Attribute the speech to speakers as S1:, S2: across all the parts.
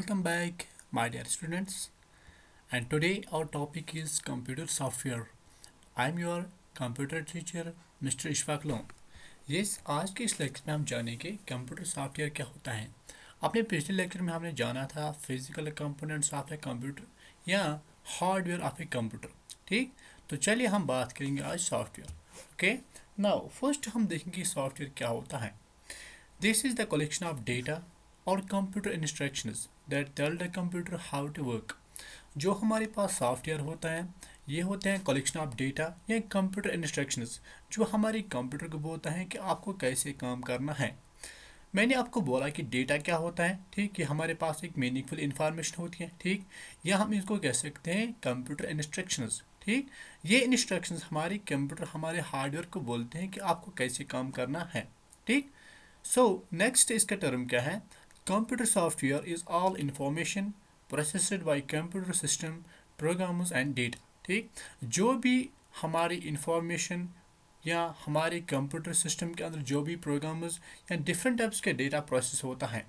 S1: Welcome back, my dear students. And today our topic is computer software. I am your computer teacher, Mr. Ishfaq Lom. Yes, आज के इस lecture में हम जानेंगे computer software क्या होता है। अपने पिछले लेक्चर में हमने जाना था physical components of a computer या हार्डवेयर ऑफ ए कंप्यूटर। ठीक, तो चलिए हम बात करेंगे आज सॉफ्टवेयर। ओके, नाउ फर्स्ट हम देखेंगे सॉफ्टवेयर क्या होता है। This is the collection of data और computer instructions that tell the computer how to work. जो हमारे पास सॉफ्टवेयर होता है ये होते हैं कलेक्शन ऑफ डेटा या कंप्यूटर इंस्ट्रक्शंस जो हमारे कंप्यूटर को बोलता है कि आपको कैसे काम करना है। मैंने आपको बोला कि डेटा क्या होता है, ठीक, कि हमारे पास एक मीनिंगफुल इंफॉर्मेशन होती है, ठीक, या हम इसको कह सकते हैं कंप्यूटर इंस्ट्रक्शंस। ठीक, ये इंस्ट्रक्शंस हमारे कंप्यूटर हमारे हार्डवेयर को बोलते हैं कि आपको कैसे काम करना है। ठीक, सो नेक्स्ट इसका टर्म क्या है। Computer software is all information processed by computer system programs and data. ठीक, जो भी हमारी इंफॉर्मेशन या हमारे कंप्यूटर सिस्टम के अंदर जो भी प्रोग्राम्स या डिफरेंट टाइप्स के डेटा प्रोसेस होता है।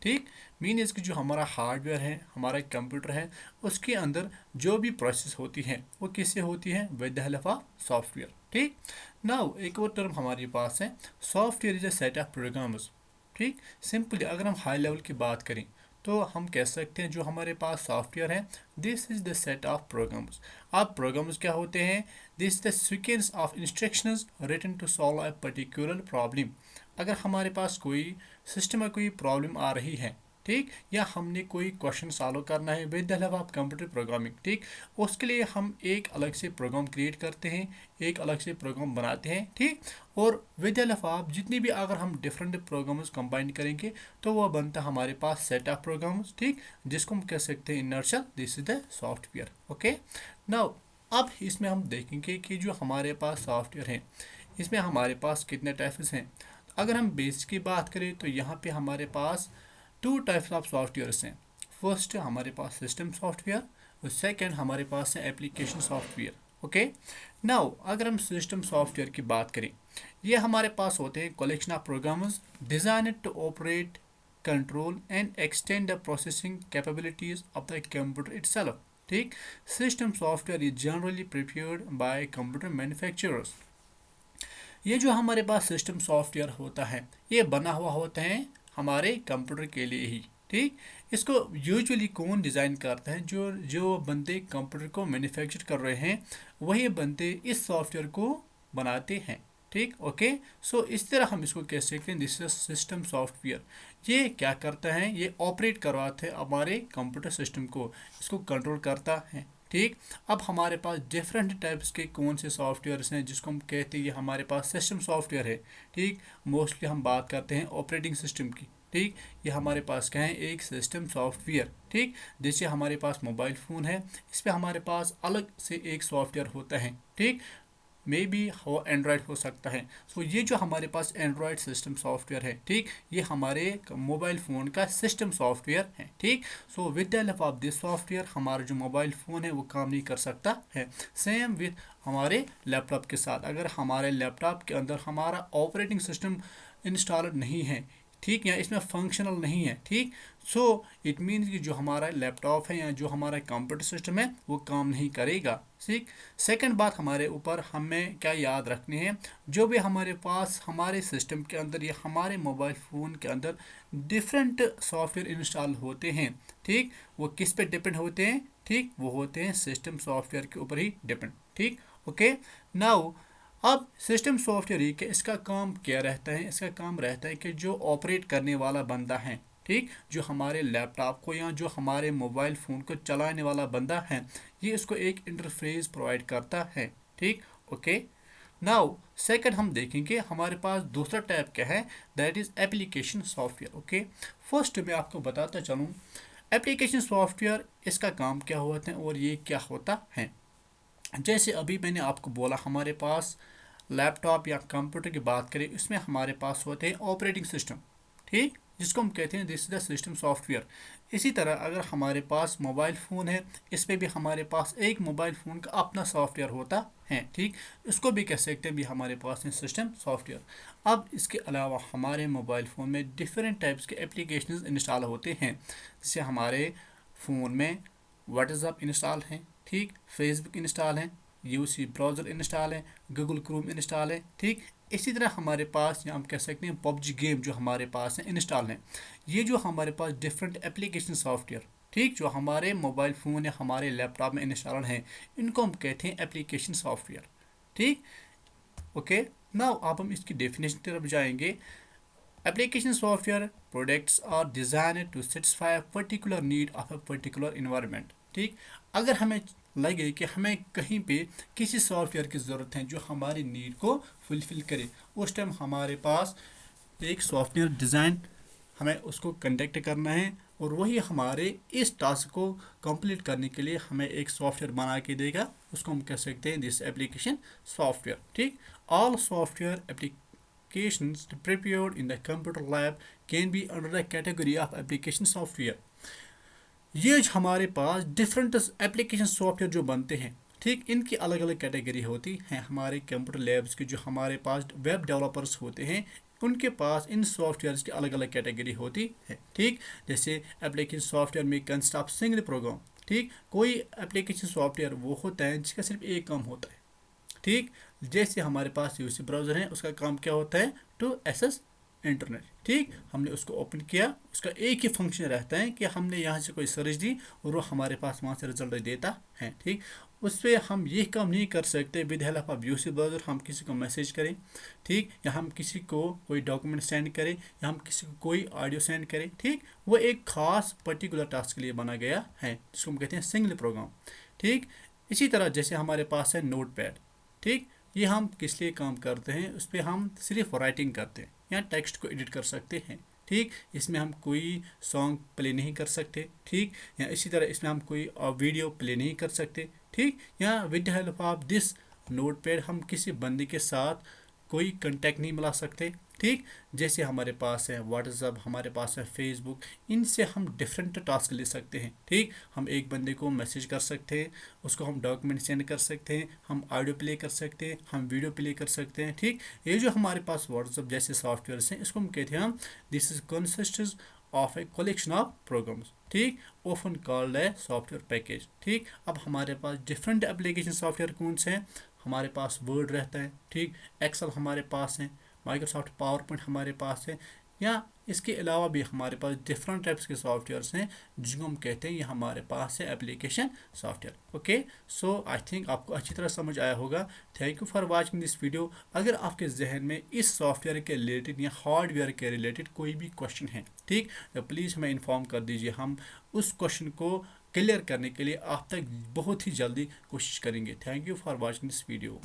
S1: ठीक, मीन इसकी जो हमारा हार्डवेयर है, हमारा कंप्यूटर है, उसके अंदर जो भी प्रोसेस होती है वो किससे होती है, with the help of software. ठीक, नाउ एक और टर्म हमारे पास है, software is a set of programs. ठीक, सिंपली अगर हम हाई लेवल की बात करें तो हम कह सकते हैं जो हमारे पास सॉफ्टवेयर है this is the set of programs. अब प्रोग्राम्स क्या होते हैं, this is the sequence of instructions written to solve a particular problem. अगर हमारे पास कोई सिस्टम में कोई प्रॉब्लम आ रही है, ठीक, या हमने कोई क्वेश्चन सॉल्व करना है with the help of computer programming, ठीक, उसके लिए हम एक अलग से प्रोग्राम क्रिएट करते हैं, एक अलग से प्रोग्राम बनाते हैं। ठीक, और विद द हेल्प ऑफ जितनी भी अगर हम डिफरेंट प्रोग्राम्स कंबाइन करेंगे तो वह बनता हमारे पास सेट ऑफ प्रोग्राम्स, ठीक, जिसको हम कह सकते हैं in nutshell this is the software. Okay, now अब इसमें हम देखेंगे कि जो हमारे पास सॉफ्टवेयर है इसमें हमारे पास कितने टाइप्स हैं। अगर हम बेस की बात करें तो यहाँ पे हमारे पास टू टाइप्स ऑफ सॉफ्टवेयर्स हैं। फर्स्ट हमारे पास सिस्टम सॉफ्टवेयर और सेकंड हमारे पास है एप्लीकेशन सॉफ्टवेयर। ओके, नाउ अगर हम सिस्टम सॉफ्टवेयर की बात करें ये हमारे पास होते हैं collection of programs designed to operate control and extend the processing capabilities of the computer itself. ठीक, system software is generally prepared by computer manufacturers. ये जो हमारे पास सिस्टम सॉफ्टवेयर होता है ये बना हुआ होता है हमारे कंप्यूटर के लिए ही। ठीक, इसको यूजुअली कौन डिज़ाइन करता है, जो जो बंदे कंप्यूटर को मैन्युफैक्चर कर रहे हैं वही बंदे इस सॉफ्टवेयर को बनाते हैं। ठीक, ओके, सो इस तरह हम इसको कह सकते हैं दिस इज सिस्टम सॉफ्टवेयर। ये क्या करता है, ये ऑपरेट करवाते हैं हमारे कंप्यूटर सिस्टम को, इसको कंट्रोल करता है। ठीक, अब हमारे पास डिफरेंट टाइप्स के कौन से सॉफ्टवेयर्स हैं जिसको हम कहते हैं ये हमारे पास सिस्टम सॉफ्टवेयर है। ठीक, मोस्टली हम बात करते हैं ऑपरेटिंग सिस्टम की। ठीक, ये हमारे पास क्या है, एक सिस्टम सॉफ्टवेयर। ठीक, जैसे हमारे पास मोबाइल फ़ोन है इस पर हमारे पास अलग से एक सॉफ्टवेयर होता है। ठीक, मे बी हो एंड्रॉयड हो सकता है। सो ये जो हमारे पास एंड्रॉयड सिस्टम सॉफ्टवेयर है, ठीक, ये हमारे मोबाइल फ़ोन का सिस्टम सॉफ्टवेयर है। ठीक, so with the help of this software हमारा जो मोबाइल फ़ोन है वो काम नहीं कर सकता है। सेम विद हमारे लैपटॉप के साथ, अगर हमारे लैपटॉप के अंदर हमारा ऑपरेटिंग सिस्टम इंस्टॉल नहीं है, ठीक, या इसमें फंक्शनल नहीं है, ठीक, सो इट मीन्स कि जो हमारा लैपटॉप है या जो हमारा कंप्यूटर सिस्टम है वो काम नहीं करेगा। ठीक, सेकंड बात हमारे ऊपर हमें क्या याद रखनी है, जो भी हमारे पास हमारे सिस्टम के अंदर या हमारे मोबाइल फ़ोन के अंदर डिफरेंट सॉफ्टवेयर इंस्टॉल होते हैं, ठीक, वो किस पे डिपेंड होते हैं, ठीक, वो होते हैं सिस्टम सॉफ्टवेयर के ऊपर ही डिपेंड। ठीक, ओके, नाउ अब सिस्टम सॉफ्टवेयर ही कि इसका काम क्या रहता है, इसका काम रहता है कि जो ऑपरेट करने वाला बंदा है, ठीक, जो हमारे लैपटॉप को या जो हमारे मोबाइल फ़ोन को चलाने वाला बंदा है ये इसको एक इंटरफेस प्रोवाइड करता है। ठीक, ओके, नाउ सेकंड हम देखेंगे हमारे पास दूसरा टाइप क्या है, that is application software. Okay, first मैं आपको बताता चलूँ एप्लीकेशन सॉफ्टवेयर इसका काम क्या होता है और ये क्या होता है। जैसे अभी मैंने आपको बोला हमारे पास लैपटॉप या कंप्यूटर की बात करें इसमें हमारे पास होते हैं ऑपरेटिंग सिस्टम। ठीक, जिसको हम कहते हैं this is the system software. इसी तरह अगर हमारे पास मोबाइल फ़ोन है, इस पे भी हमारे पास एक मोबाइल फ़ोन का अपना सॉफ्टवेयर होता है, ठीक, इसको भी कह सकते हैं भी हमारे पास है सिस्टम सॉफ्टवेयर। अब इसके अलावा हमारे मोबाइल फ़ोन में डिफरेंट टाइप्स के एप्लीकेशंस इंस्टॉल होते हैं, जैसे हमारे फ़ोन में व्हाट्सएप इंस्टॉल है, ठीक, फेसबुक इंस्टॉल है, यूसी ब्राउज़र इंस्टॉल है, गूगल क्रोम इंस्टॉल है, ठीक। इसी तरह हमारे पास या हम कह सकते हैं पबजी गेम जो हमारे पास है इंस्टॉल है। ये जो हमारे पास डिफरेंट एप्लीकेशन सॉफ्टवेयर, ठीक, जो हमारे मोबाइल फ़ोन या हमारे लैपटॉप में इंस्टॉल हैं, इनको हम कहते हैं एप्लीकेशन सॉफ्टवेयर, ठीक। ओके, नाउ अब हम इसकी डेफिनेशन की तरफ जाएंगे। Application software products are designed to satisfy a particular need of a particular environment, ठीक। अगर हमें लगे कि हमें कहीं पे किसी सॉफ्टवेयर की ज़रूरत है जो हमारी नीड को फुलफिल करे, उस टाइम हमारे पास एक सॉफ्टवेयर डिज़ाइन हमें उसको कंडक्ट करना है, और वही हमारे इस टास्क को कंप्लीट करने के लिए हमें एक सॉफ्टवेयर बना के देगा, उसको हम कह सकते हैं दिस एप्लीकेशन सॉफ्टवेयर, ठीक। All software applications prepared in the computer lab can be under the category of application software। ये हमारे पास डिफरेंट एप्लीकेशन सॉफ्टवेयर जो बनते हैं, ठीक, इनकी अलग अलग कैटेगरी होती हैं। हमारे कंप्यूटर लैब्स के जो हमारे पास वेब डेवलपर्स होते हैं, उनके पास इन सॉफ्टवेयर्स की अलग अलग कैटेगरी होती है, ठीक। जैसे एप्लीकेशन सॉफ्टवेयर में कंसिस्ट ऑफ सिंगल प्रोग्राम, ठीक, कोई एप्लीकेशन सॉफ्टवेयर वो होता है जिसका सिर्फ एक काम होता है, ठीक। जैसे हमारे पास यूसी ब्राउज़र है, उसका काम क्या होता है, टू एक्सेस इंटरनेट, ठीक। हमने उसको ओपन किया, उसका एक ही फंक्शन रहता है कि हमने यहाँ से कोई सर्च दी और वो हमारे पास वहाँ से रिजल्ट देता है, ठीक। उस पर हम ये काम नहीं कर सकते with help of UC browser हम किसी को मैसेज करें, ठीक, या हम किसी को कोई डॉक्यूमेंट सेंड करें, या हम किसी को कोई ऑडियो सेंड करें, ठीक। वो एक खास पर्टिकुलर टास्क के लिए बना गया है, जिसको हम कहते हैं सिंगल प्रोग्राम, ठीक। इसी तरह जैसे हमारे पास है नोट पैड, ठीक, ये हम किस लिए काम करते हैं, उस पर हम सिर्फ राइटिंग करते हैं या टेक्स्ट को एडिट कर सकते हैं, ठीक। इसमें हम कोई सॉन्ग प्ले नहीं कर सकते, ठीक, या इसी तरह इसमें हम कोई वीडियो प्ले नहीं कर सकते, ठीक। या with help of this note pad हम किसी बंदे के साथ कोई कंटेक्ट नहीं मिला सकते, ठीक। जैसे हमारे पास है व्हाट्सएप, हमारे पास है फेसबुक, इनसे हम डिफरेंट टास्क ले सकते हैं, ठीक। हम एक बंदे को मैसेज कर सकते हैं, उसको हम डॉक्यूमेंट सेंड कर सकते हैं, हम ऑडियो प्ले कर सकते हैं, हम वीडियो प्ले कर सकते हैं, ठीक। ये जो हमारे पास व्हाट्सएप जैसे सॉफ्टवेयर हैं, इसको हम कहते हैं हम this is consist of a collection of programs, ठीक, often called a software package, ठीक। अब हमारे पास डिफरेंट एप्लीकेशन सॉफ्टवेयर कौन से हैं, हमारे पास वर्ड रहता है, ठीक, एक्सेल हमारे पास है, माइक्रोसॉफ्ट पावर पॉइंट हमारे पास है, या इसके अलावा भी हमारे पास डिफरेंट टाइप्स के सॉफ्टवेयर्स हैं जिनको हम कहते हैं ये हमारे पास है application software. Okay, so I think आपको अच्छी तरह समझ आया होगा। Thank you for watching this video. अगर आपके जहन में इस सॉफ्टवेयर के रिलेटेड या हार्डवेयर के रिलेटेड कोई भी क्वेश्चन है, ठीक, तो प्लीज़ हमें इन्फॉर्म कर दीजिए। हम उस क्वेश्चन को क्लियर करने के लिए आप तक बहुत ही जल्दी कोशिश करेंगे। Thank you for watching this video.